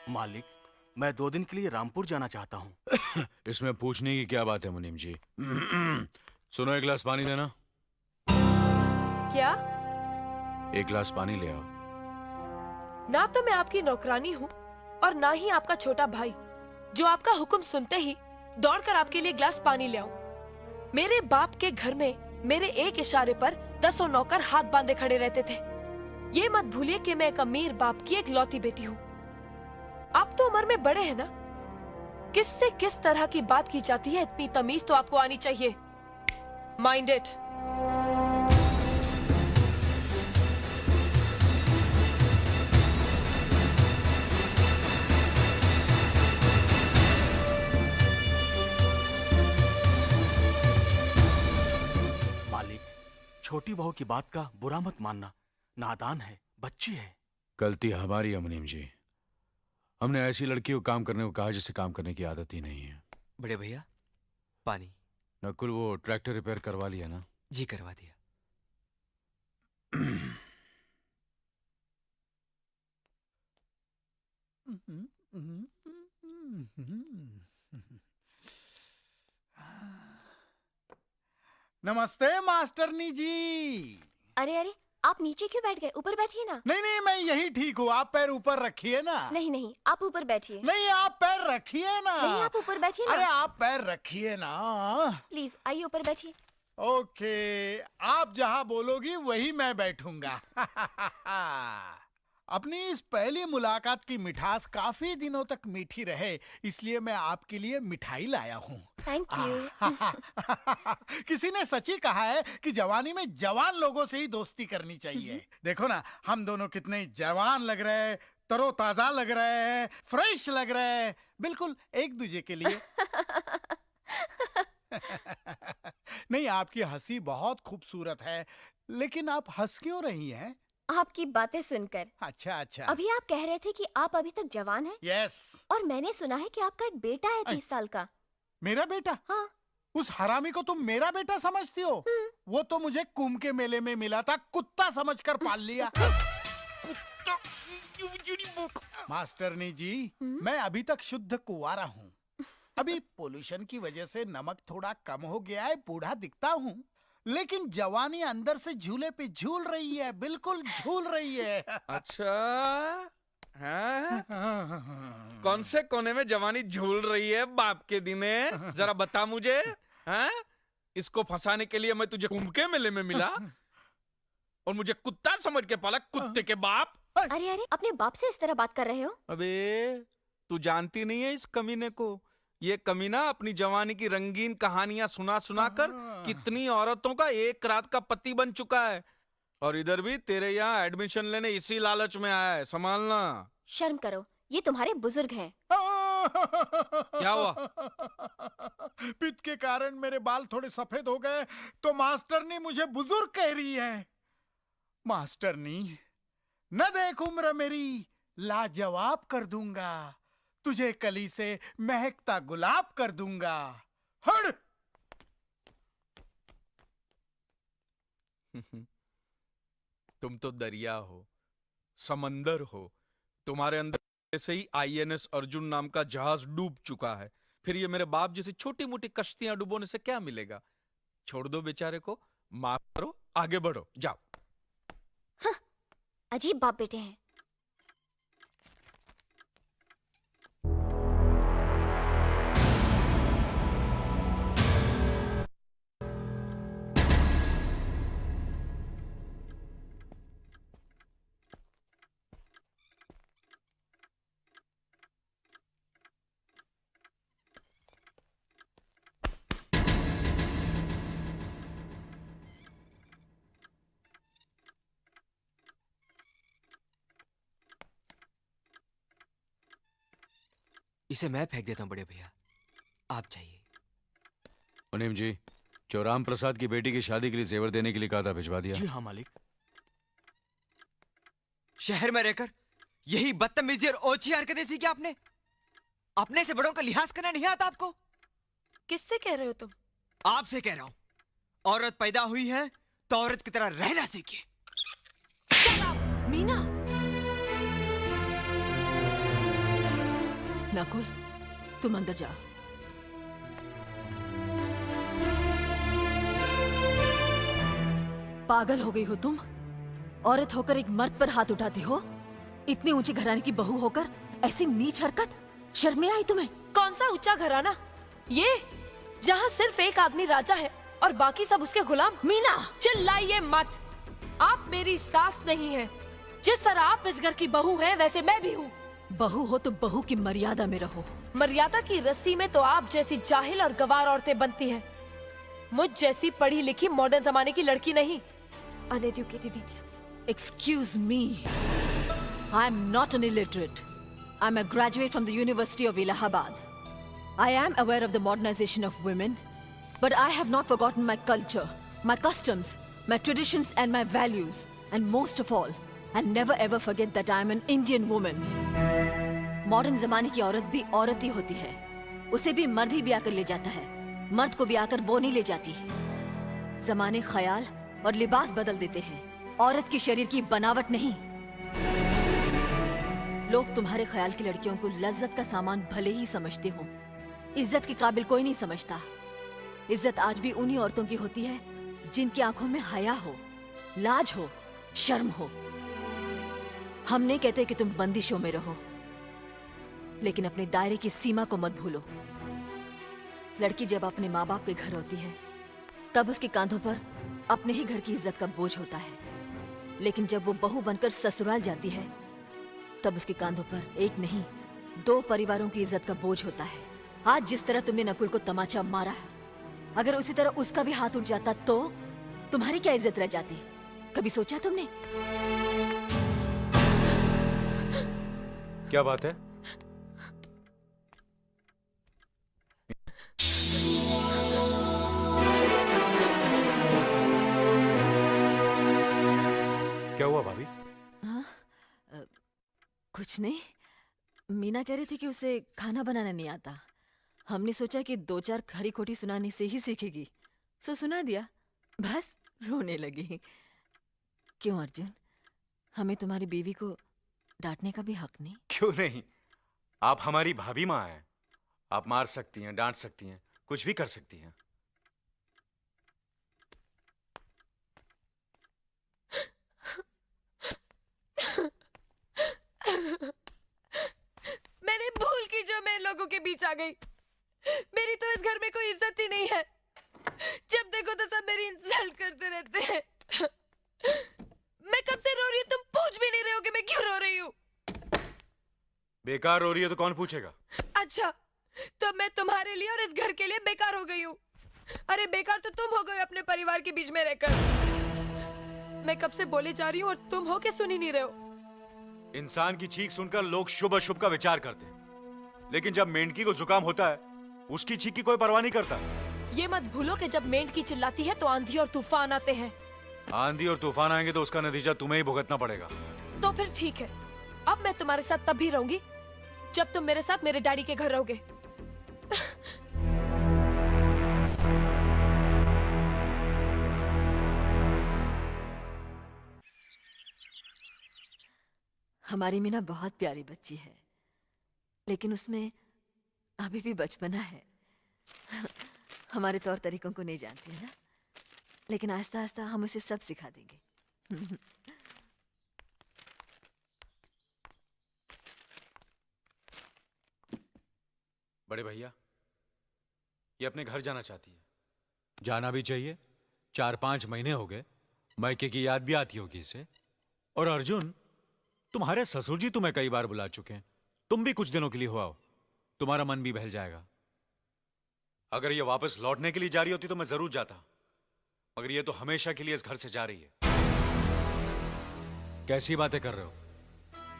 मालिक, मैं 2 दिन के लिए रामपुर जाना चाहता हूँ। इसमें पूछने की क्या बात है मुनीम जी? सुनो, एक गिलास पानी देना। क्या? एक गिलास पानी ले आओ। ना तो मैं आपकी नौकरानी हूँ और ना ही आपका छोटा भाई जो आपका हुक्म सुनते ही दौड़कर आपके लिए गिलास पानी ले आऊं। मेरे बाप के घर में मेरे एक इशारे पर 10 नौकर हाथ बांधे खड़े रहते थे। ये मत भूलिए कि मैं एक अमीर बाप की एक लौती बेटी हूँ। आप तो उम्र में बड़े हैं ना, किससे किस तरह की बात की जाती है इतनी तमीज तो आपको आनी चाहिए। Mind it. मालिक, छोटी बहू की बात का बुरा मत मानना, नादान है, बच्ची है। गलती हमारी है मुनीम जी। हमने ऐसी लड़की को काम करने को कहा जिसे काम करने की आदत ही नहीं है। बड़े भैया, पानी। नकुल, वो ट्रैक्टर रिपेयर करवा लिया ना? जी करवा दिया। नमस्ते मास्टरनी जी। अरे अरे, आप नीचे क्यों बैठ गए? ऊपर बैठिए ना। नहीं नहीं, मैं यही ठीक हूँ। आप पैर ऊपर रखिए ना। नहीं नहीं, आप ऊपर बैठिए। नहीं, आप पैर रखिए ना। नहीं, आप ऊपर बैठिए ना। अरे आप पैर रखिए ना। प्लीज आइए ऊपर बैठिए। ओके, आप जहाँ बोलोगी वही मैं बैठूंगा। अपनी इस पहली मुलाकात की मिठास काफी दिनों तक मीठी रहे, इसलिए मैं आपके लिए मिठाई लाया हूँ। Thank you. किसी ने सच ही कहा है कि जवानी में जवान लोगों से ही दोस्ती करनी चाहिए। देखो ना, हम दोनों कितने जवान लग रहे हैं, तरोताजा लग रहे हैं, फ्रेश लग रहे हैं, बिल्कुल एक दूजे के लिए। नहीं, आपकी हंसी बहुत खूबसूरत है, लेकिन आप हंस क्यों रही हैं? आपकी बातें सुनकर। अच्छा अच्छा। अभी आप कह रहे थे कि आप अभी तक जवान हैं। यस। और मैंने सुना है कि आपका एक बेटा है 30 साल का। मेरा बेटा? हाँ। उस हरामी को तुम मेरा बेटा समझती हो? वो तो मुझे कुंभ के मेले में मिला था, कुत्ता समझकर पाल लिया। मास्टरनी जी, मैं अभी तक शुद्ध कुंवारा हूँ। अभी पोल्यूशन की वजह से नमक थोड़ा कम हो गया है, बूढ़ा दिखता हूँ, लेकिन जवानी अंदर से झूले पे झूल रही है, बिल्कुल झूल रही है। अच्छा, हाँ? कौन से कोने में जवानी झूल रही है बाप के दिने? जरा बता मुझे। हाँ? इसको फंसाने के लिए मैं तुझे कुंभ के मेले में मिला और मुझे कुत्ता समझ के पाला, कुत्ते के बाप। अरे अरे, अपने बाप से इस तरह बात कर रहे हो? अबे, तू जानती नहीं है इस कमीने को। ये कमीना अपनी जवानी की रंगीन कहानियां सुना सुना कर कितनी औरतों का एक रात का पति बन चुका है। और इधर भी तेरे यहाँ एडमिशन लेने इसी लालच में आया है, संभालना। शर्म करो, ये तुम्हारे बुजुर्ग हैं। क्या हुआ? पित्त के कारण मेरे बाल थोड़े सफेद हो गए, तो मास्टरनी मुझे बुजुर्ग कह रही है। मास्टरनी, न देख उम्र मेरी, लाजवाब कर दूंगा, तुझे कली से महकता गुलाब कर दूंगा। हट! तुम तो दरिया हो, समंदर हो। तुम्हारे अंदर से ही आईएनएस अर्जुन नाम का जहाज डूब चुका है। फिर ये मेरे बाप जैसी छोटी मोटी कश्तियां डुबोने से क्या मिलेगा? छोड़ दो बेचारे को, माफ करो, आगे बढ़ो, जाओ। हाँ, अजीब बाप बेटे हैं। इसे मैं फेंक देता हूँ बड़े भैया, आप जाइए। मुनीम जी, जो राम प्रसाद की बेटी की शादी के लिए जेवर देने के लिए कहा था, भिजवा दिया? जी हाँ मालिक। शहर में रहकर यही बदतमीजी और ओछी हरकतें सीखी आपने? अपने से बड़ों का लिहाज करना नहीं आता आपको? किससे कह रहे हो तुम? आपसे कह रहा हूं। औरत पैदा हुई है तो औरत की तरह रहना सीखिए। मीना, नकुल, तुम अंदर जाओ। पागल हो गई हो तुम? औरत होकर एक मर्द पर हाथ उठाती हो? इतनी ऊंची घराने की बहू होकर ऐसी नीच हरकत, शर्म नहीं आई तुम्हें? कौन सा ऊंचा घराना? ये जहाँ सिर्फ एक आदमी राजा है और बाकी सब उसके गुलाम। मीना, चिल्लाइए मत। आप मेरी सास नहीं हैं। जिस तरह आप इस घर की बहू हैं, वैसे मैं भी हूँ। बहू हो तो बहू की मर्यादा में रहो। मर्यादा की रस्सी में तो आप जैसी जाहिल और गवार औरतें बनती हैं। मुझ जैसी पढ़ी लिखी मॉडर्न जमाने की लड़की नहीं। Uneducated idiots. Excuse me. I'm not an illiterate. I'm a graduate from the University of Allahabad. I am aware of the modernization of women, but I have not forgotten my culture, my customs, my traditions and my values. And most of all, I'll never ever forget that I'm an Indian woman. Modern जमाने की औरत भी औरत ही होती है। उसे भी मर्द ही ब्याह कर ले जाता है, मर्द को ब्याह कर वो नहीं ले जाती। जमाने ख्याल और लिबास बदल देते हैं, औरत की शरीर की बनावट नहीं। लोग तुम्हारे ख्याल की लड़कियों को लज्जत का सामान भले ही समझते हो, इज्जत के काबिल कोई नहीं समझता। इज्जत आज भी उन्हीं औरतों की होती है जिनकी आंखों में हया हो, लाज हो, शर्म हो। हम नहीं कहते कि तुम बंदिशों में रहो, लेकिन अपने दायरे की सीमा को मत भूलो। लड़की जब अपने माँ बाप के घर होती है, तब उसके कांधों पर अपने ही घर की इज्जत का बोझ होता है। लेकिन जब वो बहू बनकर ससुराल जाती है, तब उसके कांधों पर एक नहीं 2 परिवारों की इज्जत का बोझ होता है। आज जिस तरह तुमने नकुल को तमाचा मारा, अगर उसी तरह उसका भी हाथ उठ जाता तो तुम्हारी क्या इज्जत रह जाती? कभी सोचा तुमने? क्या बात है? क्या हुआ भाभी? कुछ नहीं। मीना कह रही थी कि उसे खाना बनाना नहीं आता। हमने सोचा कि 2-4 खरी खोटी सुनाने से ही सीखेगी, सो सुना दिया। बस रोने लगी। क्यों अर्जुन, हमें तुम्हारी बीवी को डांटने का भी हक नहीं? क्यों नहीं? आप हमारी भाभी माँ हैं। आप मार सकती हैं, डांट सकती हैं, कुछ भी कर सकती हैं। मैंने भूल की जो मैं इन लोगों के बीच आ गई। मेरी तो इस घर में कोई इज्जत ही नहीं है। जब देखो तो सब मेरी इंसल्ट करते रहते हैं। मैं कब से रो रही हूँ, तुम पूछ भी नहीं रहे हो कि मैं क्यों रो रही हूँ। बेकार रो रही है तो कौन पूछेगा? अच्छा, तो मैं तुम्हारे लिए और इस घर के लिए बेकार हो गई हूँ। अरे बेकार तो तुम हो गए अपने परिवार के बीच में रहकर। मैं कब से बोले जा रही हूँ और तुम हो के सुन ही नहीं रहे हो। इंसान की चीख सुनकर लोग शुभ अशुभ का विचार करते हैं, लेकिन जब मेंढकी को जुकाम होता है, उसकी चीख की कोई परवाह नहीं करता। ये मत भूलो कि जब मेंढकी चिल्लाती है तो आंधी और तूफान आते हैं। आंधी और तूफान आएंगे तो उसका नतीजा तुम्हें ही भुगतना पड़ेगा। तो फिर ठीक है, अब मैं तुम्हारे साथ तब भी रहूंगी जब तुम मेरे साथ मेरे डैडी के घर रहोगे। हमारी मीना बहुत प्यारी बच्ची है, लेकिन उसमें अभी भी बचपना है। हमारे तौर तरीकों को नहीं जानती है ना, लेकिन आहिस्ता आहिस्ता हम उसे सब सिखा देंगे। बड़े भैया, ये अपने घर जाना चाहती है। जाना भी चाहिए। 4-5 महीने हो गए, मायके की याद भी आती होगी इसे। और अर्जुन, तुम्हारे ससुर जी तुम्हें कई बार बुला चुके हैं। तुम भी कुछ दिनों के लिए हो आओ, तुम्हारा मन भी बहल जाएगा। अगर ये वापस लौटने के लिए जा रही होती तो मैं जरूर जाता, मगर ये तो हमेशा के लिए इस घर से जा रही है। कैसी बातें कर रहे हो?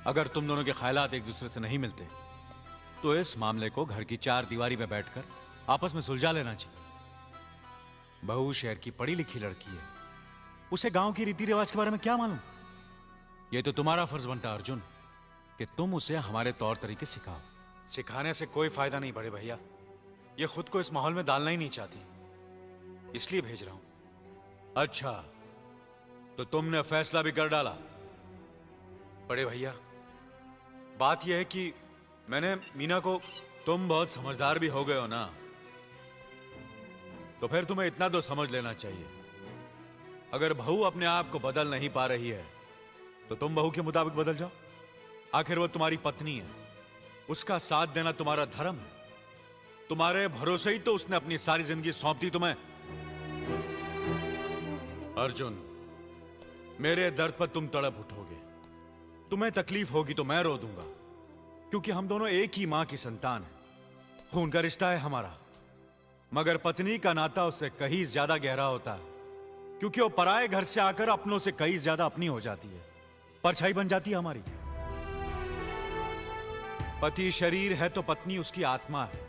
अगर तुम दोनों के ख्यालात एक दूसरे से नहीं मिलते तो इस मामले को घर की चार दीवारी में बैठकर आपस में सुलझा लेना चाहिए। बहू शहर की पढ़ी लिखी लड़की है, उसे गांव की रीति रिवाज के बारे में क्या मालूम। यह तो तुम्हारा फर्ज बनता है अर्जुन कि तुम उसे हमारे तौर तरीके सिखाओ। सिखाने से कोई फायदा नहीं बड़े भैया, ये खुद को इस माहौल में डालना ही नहीं चाहती, इसलिए भेज रहा हूं। अच्छा, तो तुमने फैसला भी कर डाला। बड़े भैया, बात यह है कि मैंने मीना को, तुम बहुत समझदार भी हो गए हो ना, तो फिर तुम्हें इतना तो समझ लेना चाहिए, अगर बहू अपने आप को बदल नहीं पा रही है तो तुम बहू के मुताबिक बदल जाओ। आखिर वो तुम्हारी पत्नी है, उसका साथ देना तुम्हारा धर्म है। तुम्हारे भरोसे ही तो उसने अपनी सारी जिंदगी सौंप दी तुम्हें। अर्जुन, मेरे दर्द पर तुम तड़प उठोगे, तुम्हें तकलीफ होगी तो मैं रो दूंगा, क्योंकि हम दोनों एक ही मां की संतान हैं। खून का रिश्ता है हमारा, मगर पत्नी का नाता उससे कहीं ज्यादा गहरा होता है, क्योंकि वो पराए घर से आकर अपनों से कहीं ज्यादा अपनी हो जाती है, परछाई बन जाती है हमारी। पति शरीर है तो पत्नी उसकी आत्मा है।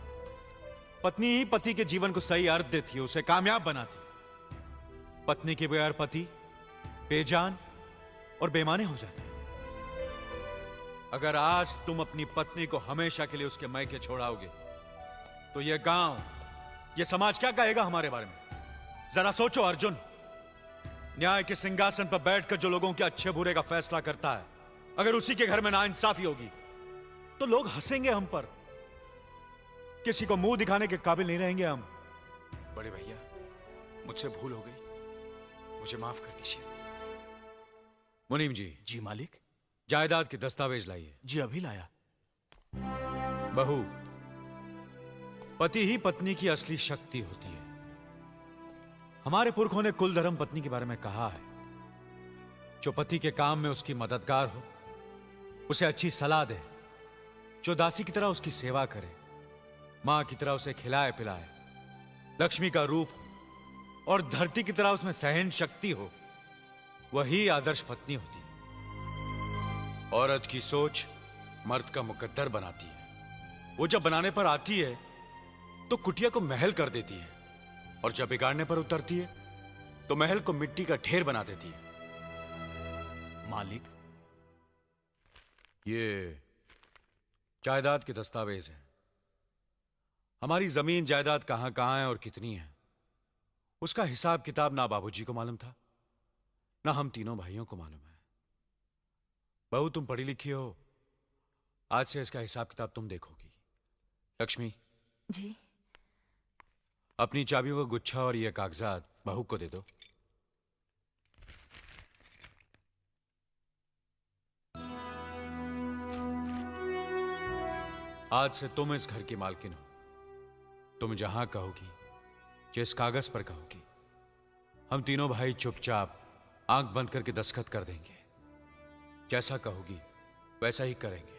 पत्नी ही पति के जीवन को सही अर्थ देती है, उसे कामयाब बनाती। पत्नी के बगैर पति बेजान और बेमाने हो जाते हैं। अगर आज तुम अपनी पत्नी को हमेशा के लिए उसके मायके छोड़ाओगे तो यह गांव, यह समाज क्या कहेगा हमारे बारे में? जरा सोचो अर्जुन, न्याय के सिंहासन पर बैठकर जो लोगों के अच्छे बुरे का फैसला करता है, अगर उसी के घर में नाइंसाफी होगी तो लोग हंसेंगे हम पर, किसी को मुंह दिखाने के काबिल नहीं रहेंगे हम। बड़े भैया, मुझसे भूल हो गई, मुझे माफ कर दीजिए। मुनीम जी, जी मालिक। जायदाद के दस्तावेज लाइए। जी अभी लाया। बहू, पति ही पत्नी की असली शक्ति होती है। हमारे पुरखों ने कुल धर्म पत्नी के बारे में कहा है, जो पति के काम में उसकी मददगार हो, उसे अच्छी सलाह दे, जो दासी की तरह उसकी सेवा करे, मां की तरह उसे खिलाए पिलाए, लक्ष्मी का रूप हो और धरती की तरह उसमें सहन शक्ति हो, वही आदर्श पत्नी होती है। औरत की सोच मर्द का मुकद्दर बनाती है। वो जब बनाने पर आती है तो कुटिया को महल कर देती है, और जब बिगाड़ने पर उतरती है तो महल को मिट्टी का ढेर बना देती है। मालिक, ये जायदाद के दस्तावेज हैं। हमारी जमीन जायदाद कहां कहां है और कितनी है, उसका हिसाब किताब ना बाबूजी को मालूम था, ना हम तीनों भाइयों को मालूम है। बहू, तुम पढ़ी लिखी हो, आज से इसका हिसाब किताब तुम देखोगी। लक्ष्मी जी। अपनी चाबियों का गुच्छा और ये कागजात बहू को दे दो। आज से तुम इस घर की मालकिन हो। तुम जहां कहोगी, जिस कागज पर कहोगी, हम तीनों भाई चुपचाप आंख बंद करके दस्तखत कर देंगे। जैसा कहोगी वैसा ही करेंगे।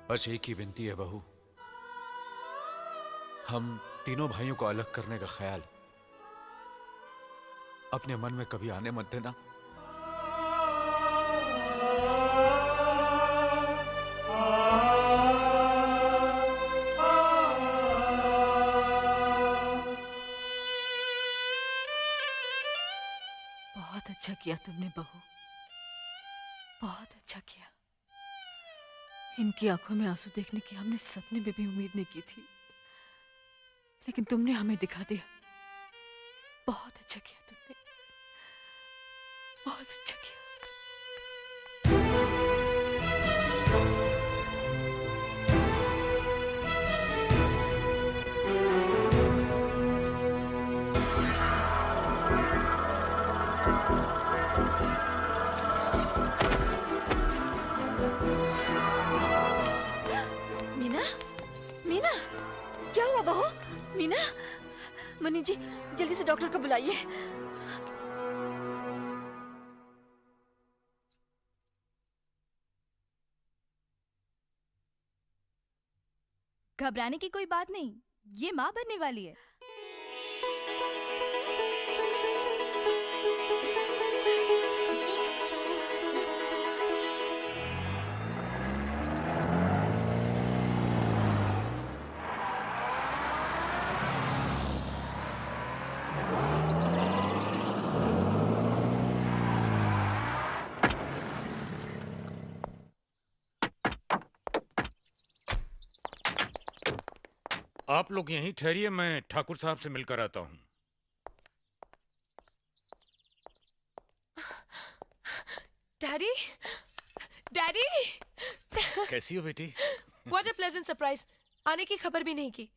बस एक ही विनती है बहू, हम तीनों भाइयों को अलग करने का ख्याल अपने मन में कभी आने मत देना। बहुत अच्छा किया तुमने बहू, बहुत अच्छा किया। इनकी आंखों में आंसू देखने की हमने सपने में भी उम्मीद नहीं की थी, लेकिन तुमने हमें दिखा दिया। बहुत अच्छा किया तुमने, बहुत अच्छा किया। मीना, मीना, क्या हुआ बहू? मीना, मनी जी जल्दी से डॉक्टर को बुलाइए। घबराने की कोई बात नहीं, ये माँ बनने वाली है। आप लोग यहीं ठहरिए, मैं ठाकुर साहब से मिलकर आता हूँ। डैडी, डैडी, कैसी हो बेटी? What a pleasant surprise. आने की खबर भी नहीं की।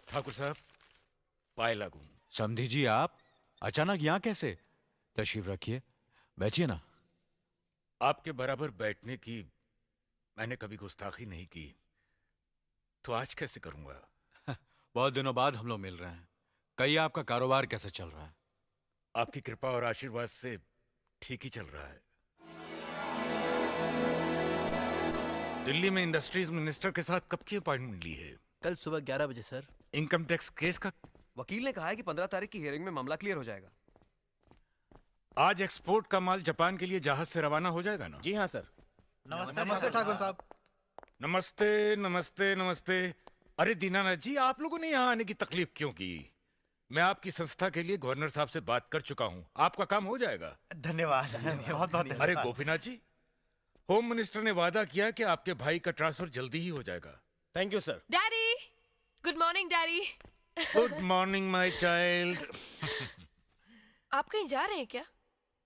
ठाकुर साहब, पाए लागू। समधी जी, आप अचानक यहाँ कैसे? तशरीफ रखिए, बैठिए ना। आपके बराबर बैठने की मैंने कभी गुस्ताखी नहीं की, तो आज कैसे करूंगा? बहुत दिनों बाद हम लोग मिल रहे हैं। कहिए, आपका कारोबार कैसे चल रहा है? आपकी कृपा और आशीर्वाद से ठीक ही चल रहा है। दिल्ली में इंडस्ट्रीज मिनिस्टर के साथ कब की अपॉइंटमेंट ली है? कल सुबह 11 बजे सर। इनकम टैक्स केस का? वकील ने कहा है कि 15 तारीख की हियरिंग में मामला क्लियर हो जाएगा। आज एक्सपोर्ट का माल जापान के लिए जहाज से रवाना हो जाएगा ना? जी हाँ सर। नमस्ते ठाकुर साहब। नमस्ते नमस्ते नमस्ते। अरे दीनानाथ जी, आप लोगों ने यहाँ आने की तकलीफ क्यों की? मैं आपकी संस्था के लिए गवर्नर साहब से बात कर चुका हूँ, आपका काम हो जाएगा। धन्यवाद, बहुत बहुत अरे गोपीनाथ जी, होम मिनिस्टर ने वादा किया कि आपके भाई का ट्रांसफर जल्दी ही हो जाएगा। Thank you sir. Daddy, good morning daddy. Good morning my child. आप कहीं जा रहे हैं क्या?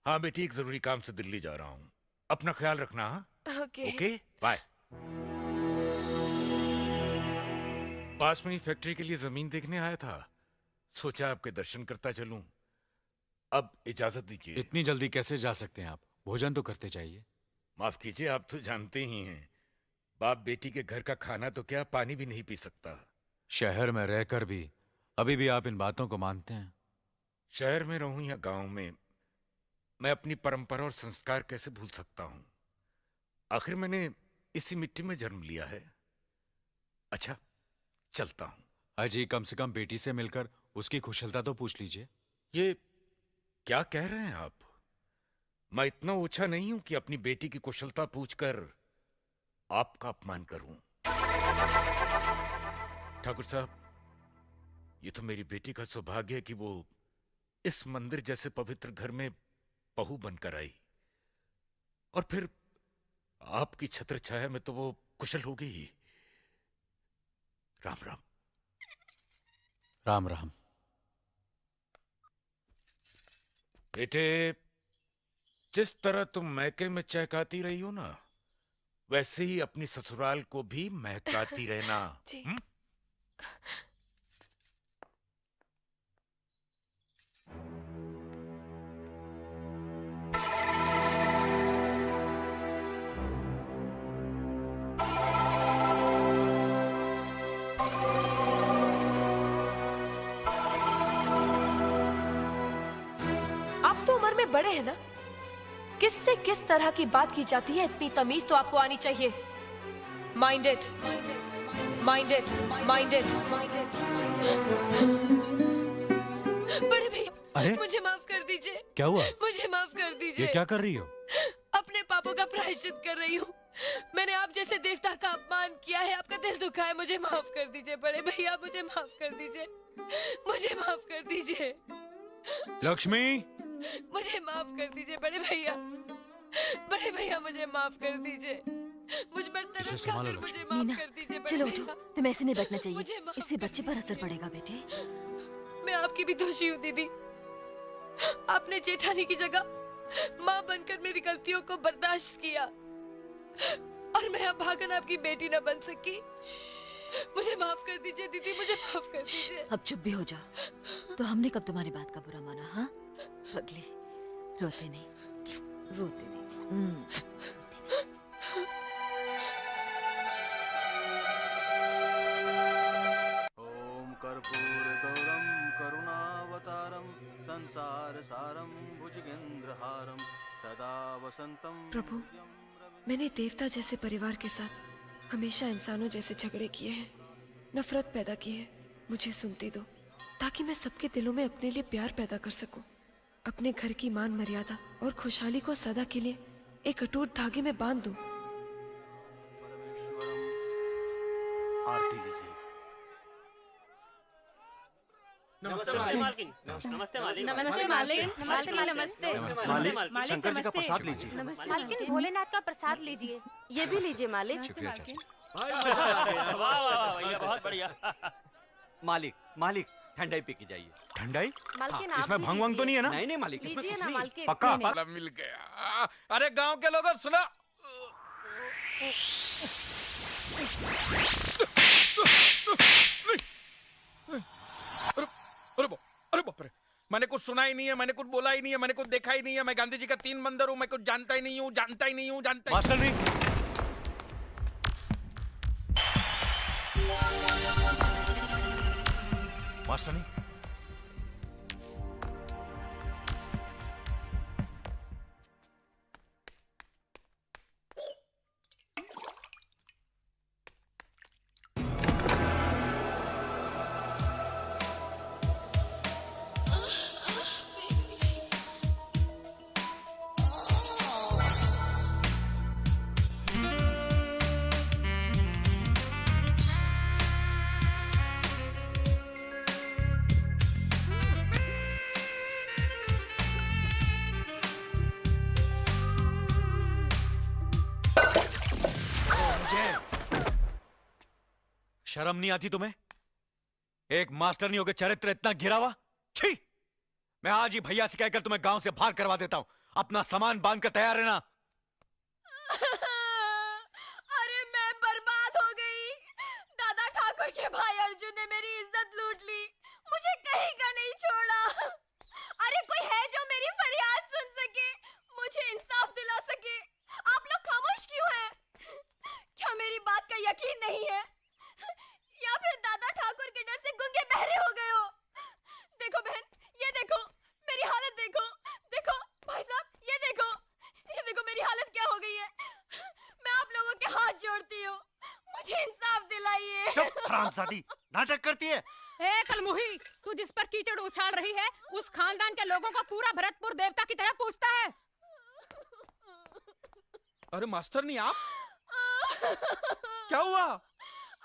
हाँ बेटी, एक जरूरी काम से दिल्ली जा रहा हूँ, अपना ख्याल रखना। हाँ ओके। Okay, bye. पास में ही फैक्ट्री के लिए जमीन देखने आया था, सोचा आपके दर्शन करता चलूं। अब इजाजत दीजिए। इतनी जल्दी कैसे जा सकते हैं आप? भोजन तो करते जाइए। माफ कीजिए, आप तो जानते ही हैं, बाप बेटी के घर का खाना तो क्या, पानी भी नहीं पी सकता। शहर में रहकर भी अभी भी आप इन बातों को मानते हैं? शहर में रहूं या गांव में, मैं अपनी परंपरा और संस्कार कैसे भूल सकता हूं? आखिर मैंने इसी मिट्टी में जन्म लिया है। अच्छा, चलता हूं। अजी, कम से कम बेटी से मिलकर उसकी कुशलता तो पूछ लीजिए। ये क्या कह रहे हैं आप? मैं इतना ओछा नहीं हूं कि अपनी बेटी की कुशलता पूछकर आपका अपमान करूं। ठाकुर साहब, ये तो मेरी बेटी का सौभाग्य है कि वो इस मंदिर जैसे पवित्र घर में बहू बनकर आई, और फिर आपकी छत्र छाया में तो वो कुशल हो गई ही। राम राम। राम राम। बेटे, जिस तरह तुम मैके में चहकाती रही हो ना, वैसे ही अपनी ससुराल को भी महकाती रहना। जी। आप तो उम्र में बड़े हैं ना, किससे किस तरह की बात की जाती है, इतनी तमीज तो आपको आनी चाहिए। Minded, minded, minded. बड़े भैया, अरे? मुझे माफ कर दीजिए। क्या हुआ? मुझे माफ कर ये दीजिए। क्या कर रही हो? अपने पापों का प्रायश्चित कर रही हूँ। मैंने आप जैसे देवता का अपमान किया है, आपका दिल दुखा है, मुझे माफ कर दीजिए बड़े भैया, मुझे माफ कर दीजिए, मुझे माफ कर दीजिए। लक्ष्मी, मुझे माफ कर दीजिए बड़े भैया, बड़े भैया मुझे माफ कर दीजिए। मुझ पर इसे तरस संभालो खाकर लक्ष्मी। मुझे माफ मीना, कर दीजिए बड़े चलो उठो, भैया। तुम्हें ऐसे नहीं बैठना चाहिए। मुझे माफ इससे कर बच्चे पर असर दीजिए। पड़ेगा बेटे। मैं आपकी भी दोषी हूँ दीदी। आपने जेठानी की जगह माँ बनकर मेरी गलतियों को बर्दाश्त किया, और मैं अब भागन आपकी बेटी न बन सकी। मुझे माफ कर दीजिए दीदी, मुझे माफ कर दीजिए। अब चुप भी हो जाओ। तो हमने कब तुम्हारी बात का बुरा माना? हाँ पगली, रोते नहीं, रोते नहीं। ओम कर्पूरगौरम करुणावतारम संसार सारम भुजगेंद्रहारम सदा वसंतम। प्रभु, मैंने देवता जैसे परिवार के साथ हमेशा इंसानों जैसे झगड़े किए हैं, नफरत पैदा की है। मुझे सुनती दो, ताकि मैं सबके दिलों में अपने लिए प्यार पैदा कर सकूं, अपने घर की मान मर्यादा और खुशहाली को सदा के लिए एक अटूट धागे में बांध दूं। आरती लीजिए। नमस्ते मालिक। नमस्ते मालिक। नमस्ते। मालिक शंकर जी का प्रसाद लीजिए। मालकिन भोलेनाथ का प्रसाद लीजिए। ये भी लीजिए मालिक। शुक्रिया चाची। बहुत बढ़िया। मालिक मालिक ठंडाई पी के जाइए। ठंडाई? मालकिन आप इसमें भी भंग वंग तो नहीं है ना? नहीं नहीं मालिक, इसमें लीजिए कुछ ना नहीं। मालकिन। पक्का? पाला मिल गया। अरे गांव के लोगों सुनो। अरे बाप रे, मैंने कुछ सुना ही नहीं है, मैंने कुछ बोला ही नहीं है, मैंने कुछ देखा ही नहीं है। मैं गांधी जी का 3 बंदर हूँ, मैं कुछ जानता ही नहीं हूँ, जानता ही नहीं हूँ, जानता ही मास्टर नहीं। मास्टर नहीं। शर्म नहीं आती तुम्हें? एक मास्टर नहीं होकर चरित्र इतना गिरा हुआ? छी! मैं आज ही भैया से कहकर तुम्हें गांव से बाहर करवा देता हूं। अपना सामान बांध कर तैयार रहना। अरे मैं बर्बाद हो गई। दादा ठाकुर के भाई अर्जुन ने मेरी इज्जत लूट ली, मुझे कहीं का नहीं छोड़ा। अरे कोई है जो मेरी फरियाद सुन सके, मुझे इंसाफ दिला सके? आप लोग खामोश क्यों हैं? क्या मेरी बात का यकीन नहीं है, या फिर दादा ठाकुर के डर से गूंगे बहरे हो गए हो? देखो बहन, ये देखो मेरी हालत, देखो देखो भाई साहब, ये देखो मेरी हालत क्या हो गई है। मैं आप लोगों के हाथ जोड़ती हूँ, मुझे इंसाफ दिलाइए। चुप हरामजादी, नाटक करती है। ए कलमुही, तू जिस पर कीचड़ उछाल रही है उस खानदान के लोगों का पूरा भरतपुर देवता की तरह पूछता है। अरे मास्टर नहीं आप? क्या हुआ?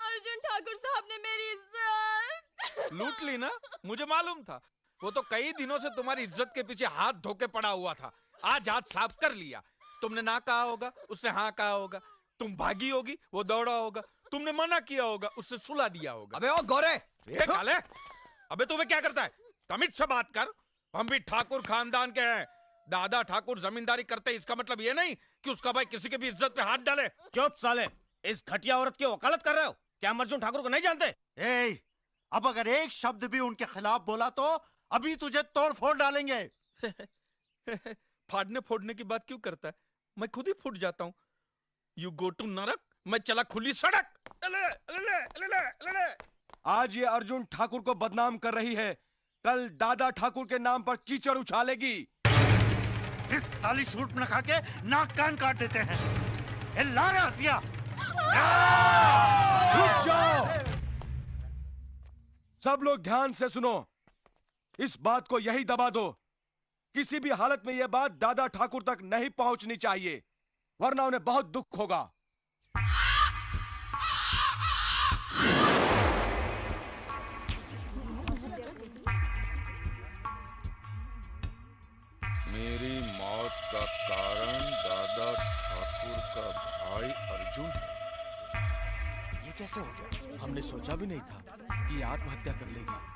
अर्जुन ठाकुर साहब ने मेरी इज्जत लूट ली ना? मुझे मालूम था। वो तो कई दिनों से तुम्हारी इज्जत के पीछे हाथ धोके पड़ा हुआ था। आज हाथ साफ कर लिया। तुमने ना कहा होगा, उसने हाँ कहा होगा। तुम भागी होगी, वो दौड़ा होगा। तुमने मना किया होगा, उससे सुला दिया होगा। अबे ओ गोरे, ये काले, अबे तुम्हें क्या करता है? तमीज से बात कर। हम भी ठाकुर खानदान के हैं। दादा ठाकुर जमींदारी करते हैं, इसका मतलब ये नहीं कि उसका भाई किसी के भी इज्जत पे हाथ डाले। चुप साले, इस घटिया औरत की वकालत कर रहे हो? क्या हम अर्जुन ठाकुर को नहीं जानते? ए, अब अगर एक शब्द भी उनके खिलाफ बोला तो अभी तुझे तोड़ फोड़ डालेंगे। फाड़ने फोड़ने की बात क्यों करता है? मैं खुद ही फूट जाता हूँ। यू गो टू नरक, मैं चला खुली सड़क। ले, ले, ले, ले, ले, ले। आज ये अर्जुन ठाकुर को बदनाम कर रही है, कल दादा ठाकुर के नाम पर कीचड़ उछालेगी। इस साली शूट न खा के नाक कान काट देते हैं। ए, ला रे हसिया। रुक जाओ, सब लोग ध्यान से सुनो। इस बात को यही दबा दो, किसी भी हालत में यह बात दादा ठाकुर तक नहीं पहुंचनी चाहिए, वरना उन्हें बहुत दुख होगा। मेरी मौत का कारण दादा ठाकुर का भाई अर्जुन है। ये कैसे हो गया? हमने सोचा भी नहीं था कि आत्महत्या कर लेगी।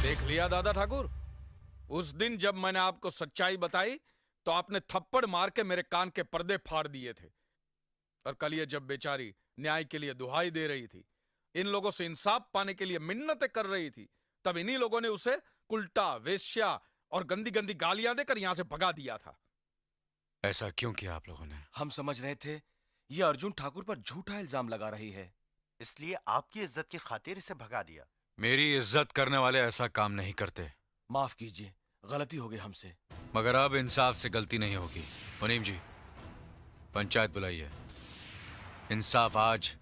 देख लिया दादा ठाकुर, उस दिन जब मैंने आपको सच्चाई बताई तो आपने थप्पड़ मार के मेरे कान के पर्दे फाड़ दिए थे। और कल ये जब बेचारी न्याय के लिए दुहाई दे रही थी, इन लोगों से इंसाफ पाने के लिए मिन्नतें कर रही थी, तब इन्हीं लोगों ने उसे उल्टा, वेश्या और गंदी गंदी गालियां देकर यहां से भगा दिया था। ऐसा क्यों किया आप लोगों ने? हम समझ रहे थे ये अर्जुन ठाकुर पर झूठा इल्जाम लगा रही है, इसलिए आपकी इज्जत की खातिर इसे भगा दिया। मेरी इज्जत करने वाले ऐसा काम नहीं करते। माफ कीजिए, गलती हो गई हमसे। मगर अब इंसाफ से गलती नहीं होगी। मुनीम जी, पंचायत बुलाइए। इंसाफ आज